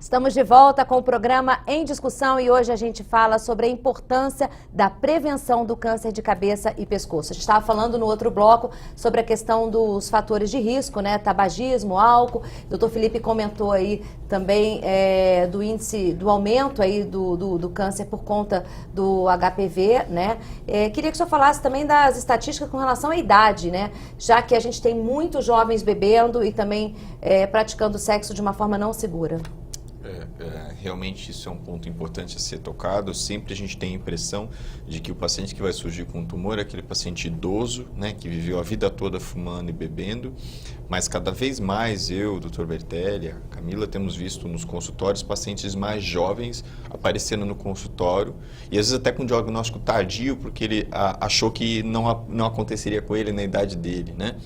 Estamos de volta com o programa Em Discussão e hoje a gente fala sobre a importância da prevenção do câncer de cabeça e pescoço. A gente estava falando no outro bloco sobre a questão dos fatores de risco, né? Tabagismo, álcool. O doutor Felipe comentou aí também do índice, do aumento aí do câncer por conta do HPV, né? Queria que o senhor falasse também das estatísticas com relação à idade, né? Já que a gente tem muitos jovens bebendo e também praticando sexo de uma forma não segura. Realmente isso é um ponto importante a ser tocado. Sempre a gente tem a impressão de que o paciente que vai surgir com um tumor é aquele paciente idoso, né, que viveu a vida toda fumando e bebendo, mas cada vez mais eu, o Dr. Bertelli, a Camila, temos visto nos consultórios pacientes mais jovens aparecendo no consultório e às vezes até com diagnóstico tardio, porque ele achou que não aconteceria com ele na idade dele, né?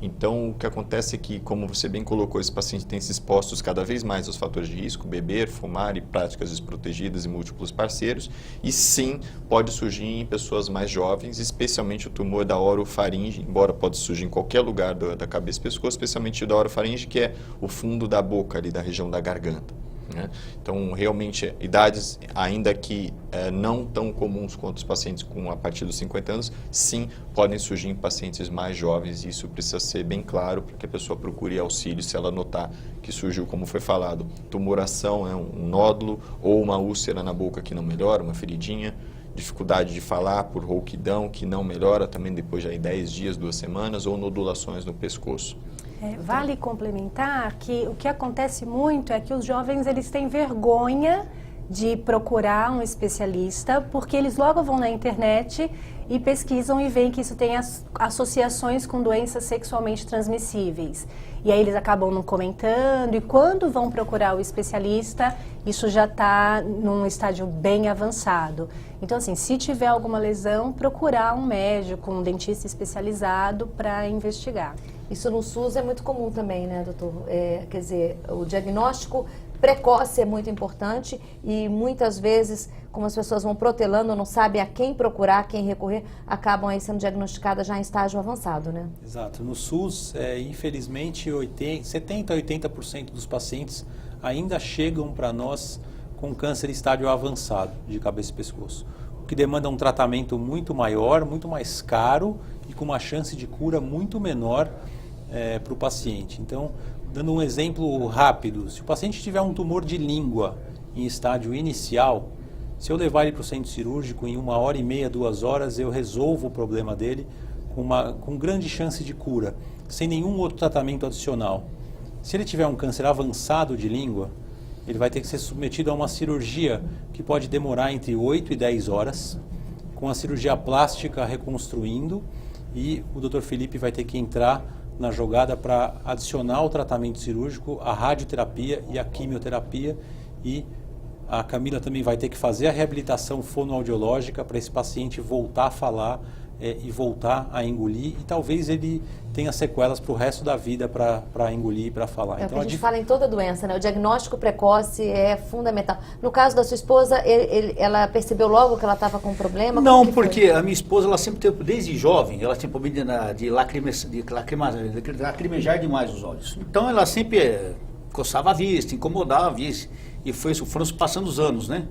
Então, o que acontece é que, como você bem colocou, esse paciente tem se expostos cada vez mais aos fatores de risco, beber, fumar e práticas desprotegidas e múltiplos parceiros, e sim, pode surgir em pessoas mais jovens, especialmente o tumor da orofaringe, embora pode surgir em qualquer lugar da cabeça e pescoço, especialmente da orofaringe, que é o fundo da boca, ali da região da garganta. Então, realmente, idades ainda que não tão comuns quanto os pacientes a partir dos 50 anos, sim, podem surgir em pacientes mais jovens e isso precisa ser bem claro para que a pessoa procure auxílio se ela notar que surgiu, como foi falado, tumoração, um nódulo ou uma úlcera na boca que não melhora, uma feridinha, dificuldade de falar por rouquidão que não melhora também depois de 10 dias, 2 semanas, ou nodulações no pescoço. Vale complementar que o que acontece muito é que os jovens eles têm vergonha de procurar um especialista, porque eles logo vão na internet e pesquisam e veem que isso tem associações com doenças sexualmente transmissíveis. E aí eles acabam não comentando e quando vão procurar o especialista, isso já está num estágio bem avançado. Então, assim, se tiver alguma lesão, procurar um médico, um dentista especializado para investigar. Isso no SUS é muito comum também, né, doutor? Quer dizer, o diagnóstico precoce é muito importante e muitas vezes, como as pessoas vão protelando, não sabem a quem procurar, a quem recorrer, acabam aí sendo diagnosticadas já em estágio avançado, né? Exato. No SUS, infelizmente, 70% a 80% dos pacientes ainda chegam para nós com câncer em estágio avançado de cabeça e pescoço, o que demanda um tratamento muito maior, muito mais caro e com uma chance de cura muito menor para o paciente. Então, dando um exemplo rápido, se o paciente tiver um tumor de língua em estágio inicial, se eu levar ele para o centro cirúrgico em 1h30, 2 horas, eu resolvo o problema dele com grande chance de cura, sem nenhum outro tratamento adicional. Se ele tiver um câncer avançado de língua, ele vai ter que ser submetido a uma cirurgia que pode demorar entre 8 e 10 horas, com a cirurgia plástica reconstruindo, e o Dr. Felipe vai ter que entrar na jogada para adicionar o tratamento cirúrgico, a radioterapia e a quimioterapia, e a Camila também vai ter que fazer a reabilitação fonoaudiológica para esse paciente voltar a falar e voltar a engolir, e talvez ele tenha sequelas para o resto da vida para engolir e para falar. Então, o que a gente fala em toda doença, né? O diagnóstico precoce é fundamental. No caso da sua esposa, ela percebeu logo que ela estava com um problema? Não, porque a minha esposa, ela sempre teve, desde jovem, ela tinha problema de lacrimejar demais os olhos. Então ela sempre coçava a vista, incomodava a vista, e foram se passando os anos, né?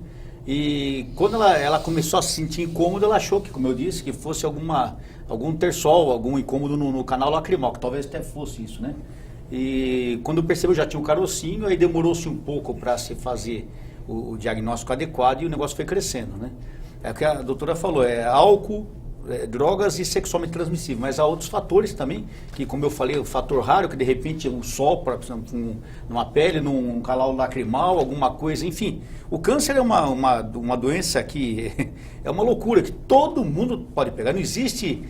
E quando ela começou a se sentir incômoda, ela achou que, como eu disse, que fosse algum terçol, algum incômodo no canal lacrimal, que talvez até fosse isso, né? E quando percebeu já tinha um carocinho, aí demorou-se um pouco para se fazer o diagnóstico adequado e o negócio foi crescendo, né? É o que a doutora falou, álcool, drogas e sexualmente transmissível, mas há outros fatores também, que como eu falei, o fator raro, que de repente um sol, por exemplo, numa pele, num canal lacrimal, alguma coisa, enfim. O câncer é uma doença que é uma loucura, que todo mundo pode pegar, não existe,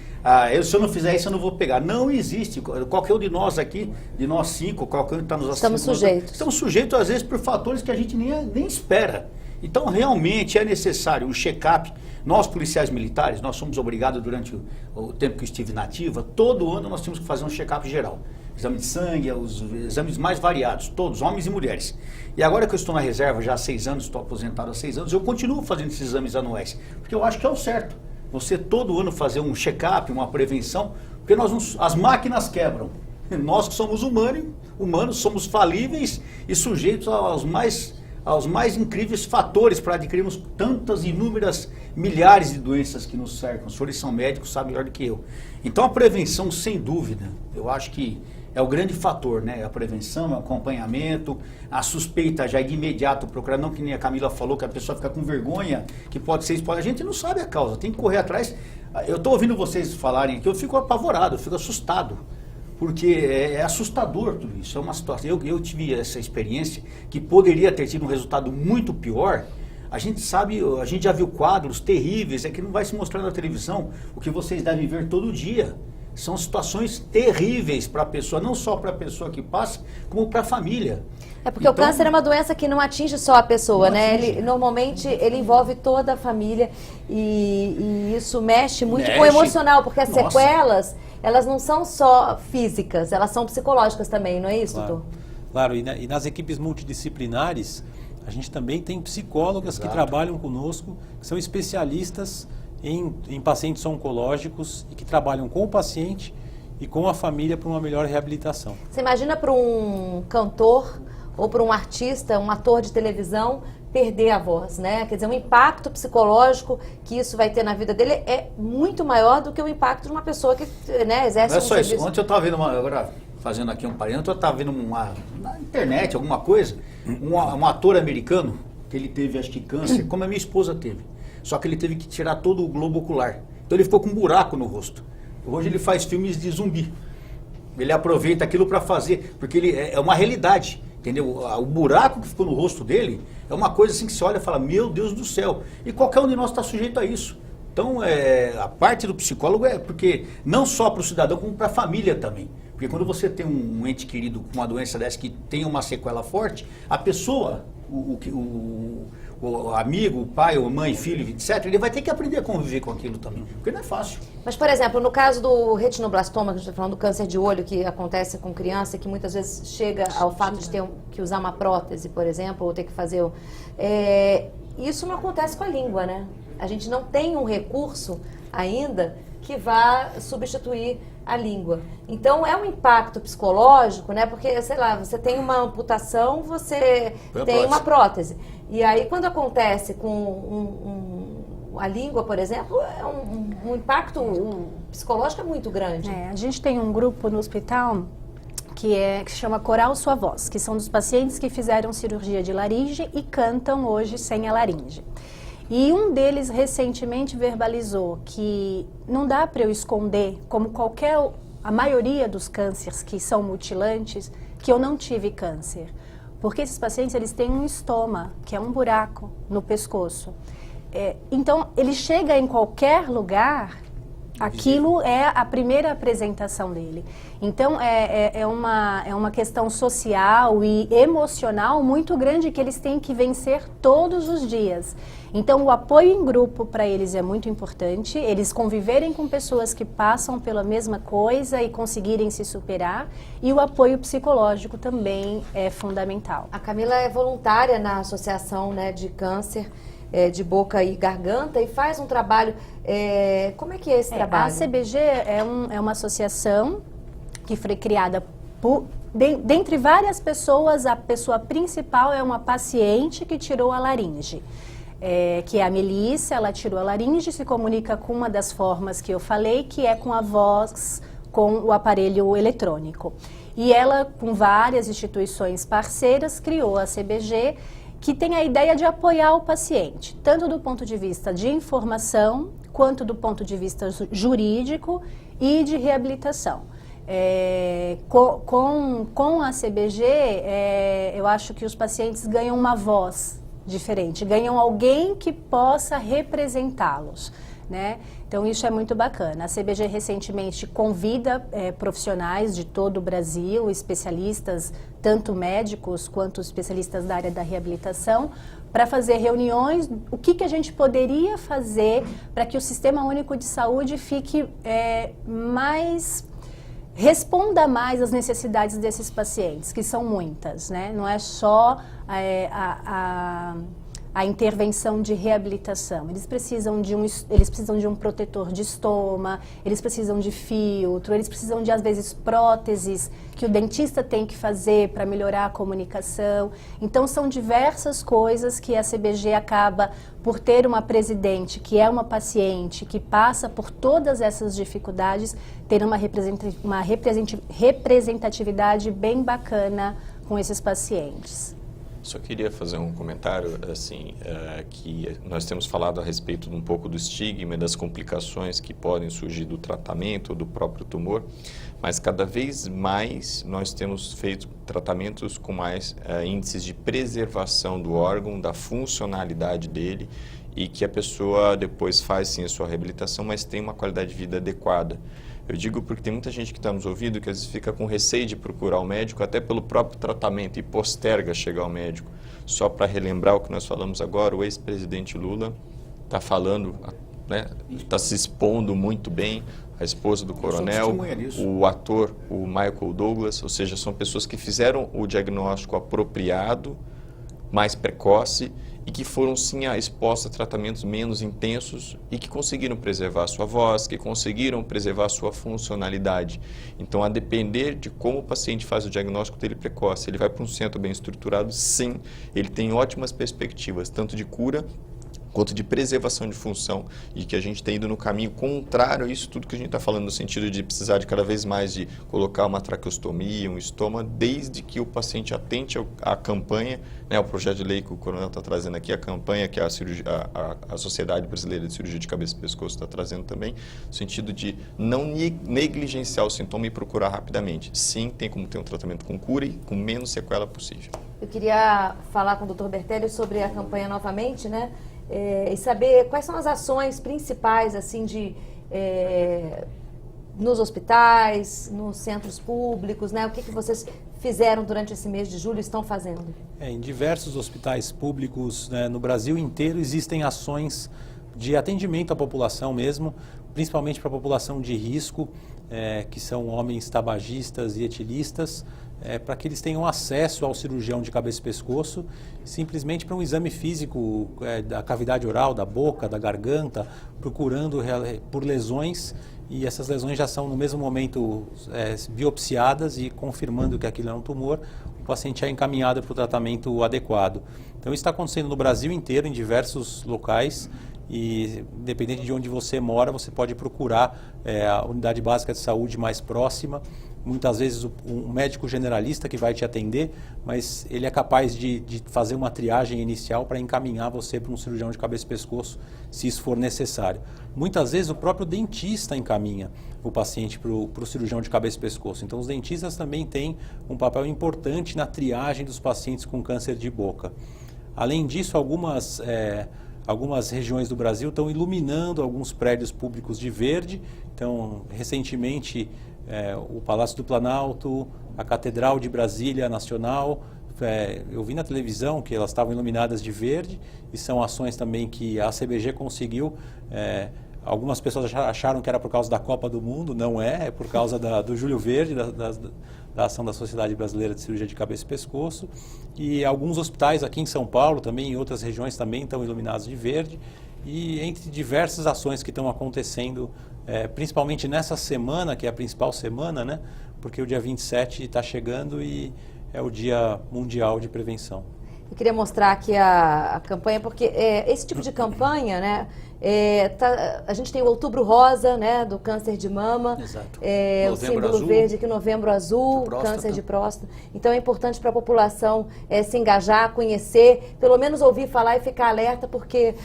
se eu não fizer isso eu não vou pegar, não existe, qualquer um de nós aqui, de nós 5, qualquer um que está nos assistindo, estamos sujeitos às vezes por fatores que a gente nem espera. Então realmente é necessário um check-up. Nós, policiais militares, nós somos obrigados durante o tempo que eu estive na ativa, todo ano nós temos que fazer um check-up geral. Exame de sangue, os exames mais variados, todos, homens e mulheres. E agora que eu estou na reserva já há 6 anos, estou aposentado há 6 anos, eu continuo fazendo esses exames anuais, porque eu acho que é o certo. Você todo ano fazer um check-up, uma prevenção, porque as máquinas quebram. Nós que somos humanos somos falíveis e sujeitos aos mais incríveis fatores para adquirirmos tantas inúmeras milhares de doenças que nos cercam. Os senhores são médicos, sabem melhor do que eu. Então a prevenção, sem dúvida, eu acho que é o grande fator, né? A prevenção, o acompanhamento, a suspeita já de imediato procurar, não que nem a Camila falou, que a pessoa fica com vergonha, que pode ser exposta. A gente não sabe a causa, tem que correr atrás. Eu estou ouvindo vocês falarem aqui, eu fico apavorado, eu fico assustado. Porque é assustador tudo isso, é uma situação. Eu tive essa experiência que poderia ter tido um resultado muito pior. A gente sabe, a gente já viu quadros terríveis, é que não vai se mostrar na televisão, o que vocês devem ver todo dia. São situações terríveis para a pessoa, não só para a pessoa que passa, como para a família. É porque o câncer é uma doença que não atinge só a pessoa, né? Normalmente ele envolve toda a família e isso mexe muito com o emocional, porque as sequelas, elas não são só físicas, elas são psicológicas também, não é isso, doutor? Claro, e nas equipes multidisciplinares, a gente também tem psicólogas que trabalham conosco, que são especialistas em pacientes oncológicos e que trabalham com o paciente e com a família para uma melhor reabilitação. Você imagina para um cantor ou para um artista, um ator de televisão, perder a voz, né? Quer dizer, o impacto psicológico que isso vai ter na vida dele é muito maior do que o impacto de uma pessoa que, né, exerce um serviço. Ontem eu estava vendo agora fazendo aqui um parênteses, eu estava vendo na internet alguma coisa, um ator americano, que ele teve, acho que câncer, como a minha esposa teve. Só que ele teve que tirar todo o globo ocular. Então ele ficou com um buraco no rosto. Hoje ele faz filmes de zumbi. Ele aproveita aquilo para fazer, porque ele é uma realidade, entendeu? O buraco que ficou no rosto dele é uma coisa assim que você olha e fala, meu Deus do céu. E qualquer um de nós está sujeito a isso. Então a parte do psicólogo é porque não só para o cidadão, como para a família também. Porque quando você tem um ente querido com uma doença dessa que tem uma sequela forte, a pessoa, o amigo, o pai, a mãe, filho, etc., ele vai ter que aprender a conviver com aquilo também, porque não é fácil. Mas, por exemplo, no caso do retinoblastoma, que a gente está falando do câncer de olho que acontece com criança, que muitas vezes chega ao fato de ter que usar uma prótese, por exemplo, ou ter que fazer... isso não acontece com a língua, né? A gente não tem um recurso ainda que vá substituir a língua. Então, é um impacto psicológico, né? Porque, sei lá, você tem uma amputação, você tem uma prótese. E aí, quando acontece com a língua, por exemplo, é um impacto psicológico muito grande. A gente tem um grupo no hospital que se chama Coral Sua Voz, que são dos pacientes que fizeram cirurgia de laringe e cantam hoje sem a laringe. E um deles recentemente verbalizou que não dá para eu esconder, como a maioria dos cânceres que são mutilantes, que eu não tive câncer. Porque esses pacientes, eles têm um estoma, que é um buraco no pescoço. Então, ele chega em qualquer lugar, aquilo é a primeira apresentação dele. Então, é uma questão social e emocional muito grande que eles têm que vencer todos os dias. Então, o apoio em grupo para eles é muito importante, eles conviverem com pessoas que passam pela mesma coisa e conseguirem se superar, e o apoio psicológico também é fundamental. A Camila é voluntária na Associação, né, de Câncer de Boca e Garganta e faz um trabalho... como é que é esse trabalho? A CBG é uma associação que foi criada dentre várias pessoas, a pessoa principal é uma paciente que tirou a laringe. Que é a Melissa, ela tirou a laringe, se comunica com uma das formas que eu falei, que é com a voz, com o aparelho eletrônico. E ela, com várias instituições parceiras, criou a CBG, que tem a ideia de apoiar o paciente, tanto do ponto de vista de informação, quanto do ponto de vista jurídico e de reabilitação. Com a CBG, eu acho que os pacientes ganham uma voz diferente, ganham alguém que possa representá-los, né? Então isso é muito bacana. A CBG recentemente convida profissionais de todo o Brasil, especialistas, tanto médicos quanto especialistas da área da reabilitação, para fazer reuniões, o que a gente poderia fazer para que o Sistema Único de Saúde fique responda mais às necessidades desses pacientes, que são muitas, né? Não é só a intervenção de reabilitação. Eles precisam de um protetor de estoma, eles precisam de filtro, eles precisam de, às vezes, próteses que o dentista tem que fazer para melhorar a comunicação. Então, são diversas coisas que a CBG acaba, por ter uma presidente que é uma paciente, que passa por todas essas dificuldades, ter uma representatividade bem bacana com esses pacientes. Só queria fazer um comentário, assim, que nós temos falado a respeito de um pouco do estigma e das complicações que podem surgir do tratamento ou do próprio tumor, mas cada vez mais nós temos feito tratamentos com mais índices de preservação do órgão, da funcionalidade dele, e que a pessoa depois faz sim a sua reabilitação, mas tem uma qualidade de vida adequada. Eu digo porque tem muita gente que está nos ouvindo que às vezes fica com receio de procurar o médico, até pelo próprio tratamento, e posterga chegar ao médico. Só para relembrar o que nós falamos agora, o ex-presidente Lula está falando, né, está se expondo muito bem, a esposa do coronel, o ator, o Michael Douglas, ou seja, são pessoas que fizeram o diagnóstico apropriado, mais precoce, e que foram sim expostas a tratamentos menos intensos e que conseguiram preservar a sua voz, que conseguiram preservar a sua funcionalidade. Então, a depender de como o paciente faz o diagnóstico dele precoce, ele vai para um centro bem estruturado, sim, ele tem ótimas perspectivas, tanto de cura quanto de preservação de função, e que a gente tem ido no caminho contrário a isso tudo que a gente está falando, no sentido de precisar de cada vez mais de colocar uma traqueostomia, um estoma, desde que o paciente atente à campanha, né, o projeto de lei que o coronel está trazendo aqui, a campanha que a Sociedade Brasileira de Cirurgia de Cabeça e Pescoço está trazendo também, no sentido de não negligenciar o sintoma e procurar rapidamente. Sim, tem como ter um tratamento com cura e com menos sequela possível. Eu queria falar com o Dr. Bertelli sobre a campanha novamente, né? E saber quais são as ações principais, assim, nos hospitais, nos centros públicos, né? O que vocês fizeram durante esse mês de julho e estão fazendo? Em diversos hospitais públicos, né, no Brasil inteiro existem ações de atendimento à população mesmo, principalmente para a população de risco, que são homens tabagistas e etilistas, para que eles tenham acesso ao cirurgião de cabeça e pescoço, simplesmente para um exame físico da cavidade oral, da boca, da garganta, procurando por lesões, e essas lesões já são no mesmo momento biopsiadas e confirmando que aquilo é um tumor, o paciente é encaminhado para o tratamento adequado. Então isso está acontecendo no Brasil inteiro, em diversos locais, e independente de onde você mora, você pode procurar a unidade básica de saúde mais próxima. Muitas vezes um médico generalista que vai te atender, mas ele é capaz de fazer uma triagem inicial para encaminhar você para um cirurgião de cabeça e pescoço, se isso for necessário. Muitas vezes o próprio dentista encaminha o paciente para o cirurgião de cabeça e pescoço. Então os dentistas também têm um papel importante na triagem dos pacientes com câncer de boca. Além disso, algumas regiões do Brasil estão iluminando alguns prédios públicos de verde. Então, recentemente, o Palácio do Planalto, a Catedral de Brasília Nacional, eu vi na televisão que elas estavam iluminadas de verde, e são ações também que a CBG conseguiu. Algumas pessoas acharam que era por causa da Copa do Mundo, não é por causa do Julho Verde, da ação da Sociedade Brasileira de Cirurgia de Cabeça e Pescoço. E alguns hospitais aqui em São Paulo, também em outras regiões, também estão iluminados de verde. E entre diversas ações que estão acontecendo, principalmente nessa semana, que é a principal semana, né? Porque o dia 27 está chegando e é o Dia Mundial de Prevenção. Eu queria mostrar aqui a campanha, porque esse tipo de campanha, né? A gente tem o Outubro Rosa, né, do câncer de mama. Exato. O símbolo verde aqui, Novembro Azul, câncer de próstata. Então é importante para a população se engajar, conhecer, pelo menos ouvir falar e ficar alerta, porque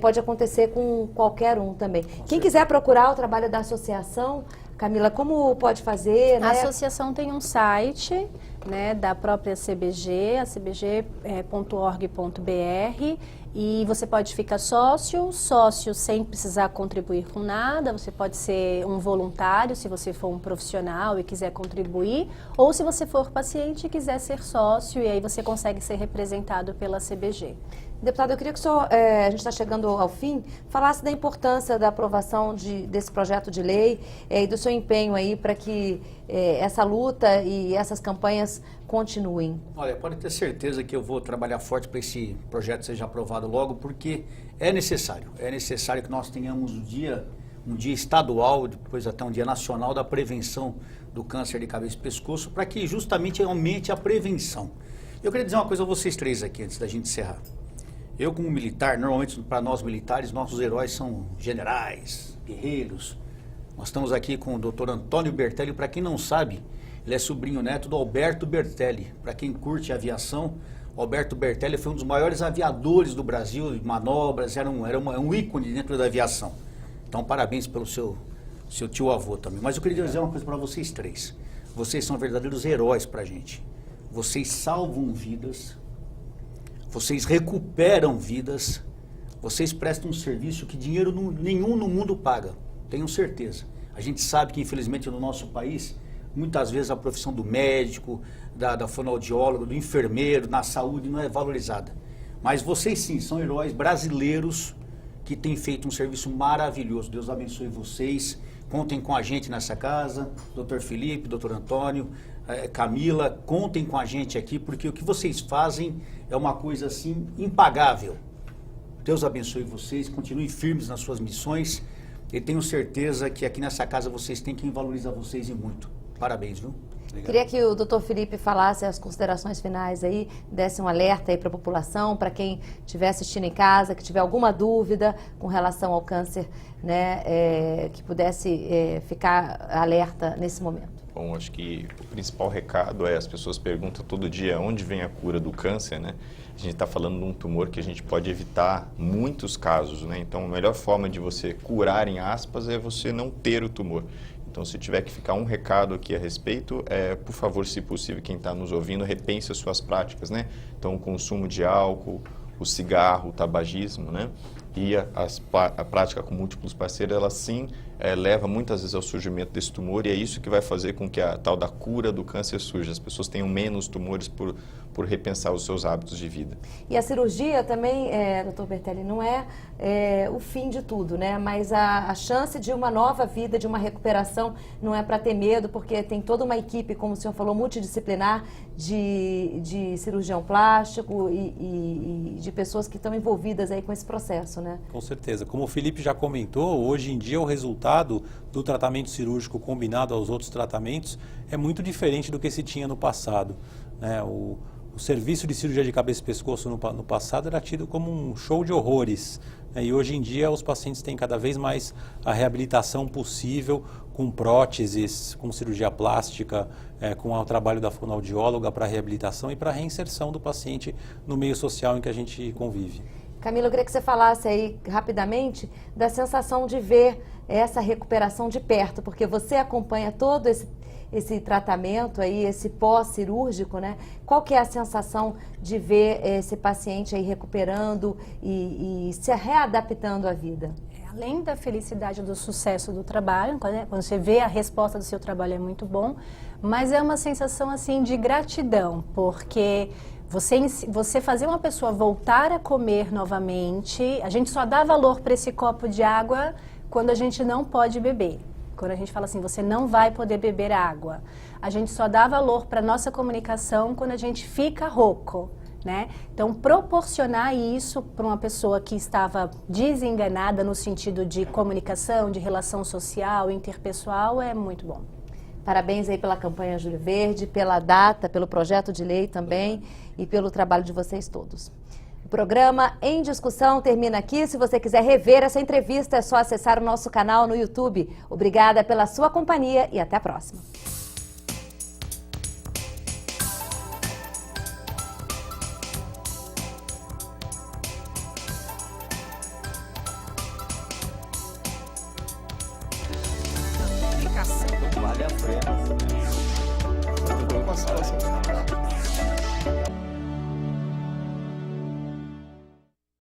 pode acontecer com qualquer um também. Quem quiser procurar o trabalho da associação, Camila, como pode fazer? Né? A associação tem um site, né, da própria CBG, a cbg.org.br, e você pode ficar sócio sem precisar contribuir com nada. Você pode ser um voluntário, se você for um profissional e quiser contribuir, ou se você for paciente e quiser ser sócio, e aí você consegue ser representado pela CBG. Deputado, eu queria que o senhor, a gente está chegando ao fim, falasse da importância da aprovação desse projeto de lei e do seu empenho aí para que essa luta e essas campanhas continuem. Olha, pode ter certeza que eu vou trabalhar forte para esse projeto seja aprovado logo, porque é necessário que nós tenhamos um dia estadual, depois até um dia nacional da prevenção do câncer de cabeça e pescoço, para que justamente aumente a prevenção. Eu queria dizer uma coisa a vocês três aqui, antes da gente encerrar. Eu, como militar, normalmente para nós militares, nossos heróis são generais, guerreiros. Nós estamos aqui com o Dr. Antônio Bertelli. Para quem não sabe, ele é sobrinho neto do Alberto Bertelli. Para quem curte aviação, o Alberto Bertelli foi um dos maiores aviadores do Brasil, de manobras, era um ícone dentro da aviação. Então, parabéns pelo seu tio-avô também. Mas eu queria dizer uma coisa para vocês três. Vocês são verdadeiros heróis para a gente. Vocês salvam vidas. Vocês recuperam vidas, vocês prestam um serviço que dinheiro nenhum no mundo paga, tenho certeza. A gente sabe que, infelizmente, no nosso país, muitas vezes a profissão do médico, da fonoaudióloga, do enfermeiro, na saúde não é valorizada. Mas vocês sim, são heróis brasileiros que têm feito um serviço maravilhoso. Deus abençoe vocês, contem com a gente nessa casa, Dr. Felipe, Dr. Antônio, Camila, contem com a gente aqui, porque o que vocês fazem é uma coisa assim impagável. Deus abençoe vocês, continuem firmes nas suas missões e tenho certeza que aqui nessa casa vocês têm quem valoriza vocês e muito. Parabéns, viu? Obrigado. Queria que o Dr. Felipe falasse as considerações finais aí, desse um alerta aí para a população, para quem estiver assistindo em casa, que tiver alguma dúvida com relação ao câncer, né, que pudesse ficar alerta nesse momento. Bom, acho que o principal recado as pessoas perguntam todo dia onde vem a cura do câncer, né? A gente está falando de um tumor que a gente pode evitar muitos casos, né? Então, a melhor forma de você curar, em aspas, é você não ter o tumor. Então, se tiver que ficar um recado aqui a respeito, por favor, se possível, quem está nos ouvindo, repense as suas práticas, né? Então, o consumo de álcool, o cigarro, o tabagismo, né? E a prática com múltiplos parceiros, ela sim leva muitas vezes ao surgimento desse tumor, e é isso que vai fazer com que a tal da cura do câncer surja. As pessoas tenham menos tumores por repensar os seus hábitos de vida. E a cirurgia também, doutor Bertelli, não é o fim de tudo, né? Mas a chance de uma nova vida, de uma recuperação, não é para ter medo, porque tem toda uma equipe, como o senhor falou, multidisciplinar, de cirurgião plástico e de pessoas que estão envolvidas aí com esse processo, né? Com certeza. Como o Felipe já comentou, hoje em dia o resultado do tratamento cirúrgico combinado aos outros tratamentos é muito diferente do que se tinha no passado, né? O serviço de cirurgia de cabeça e pescoço no passado era tido como um show de horrores, né? E hoje em dia os pacientes têm cada vez mais a reabilitação possível com próteses, com cirurgia plástica, com o trabalho da fonoaudióloga para reabilitação e para a reinserção do paciente no meio social em que a gente convive. Camila, eu queria que você falasse aí rapidamente da sensação de ver essa recuperação de perto, porque você acompanha todo esse tratamento aí, esse pós-cirúrgico, né? Qual que é a sensação de ver esse paciente aí recuperando e se readaptando à vida? Além da felicidade do sucesso do trabalho, quando você vê a resposta do seu trabalho é muito bom, mas é uma sensação assim de gratidão, porque você fazer uma pessoa voltar a comer novamente, a gente só dá valor para esse copo de água quando a gente não pode beber. Quando a gente fala assim, você não vai poder beber água. A gente só dá valor para a nossa comunicação quando a gente fica rouco, né? Então, proporcionar isso para uma pessoa que estava desenganada no sentido de comunicação, de relação social, interpessoal, é muito bom. Parabéns aí pela campanha Julho Verde, pela data, pelo projeto de lei também e pelo trabalho de vocês todos. O programa Em Discussão termina aqui. Se você quiser rever essa entrevista, é só acessar o nosso canal no YouTube. Obrigada pela sua companhia e até a próxima. Vale a pena.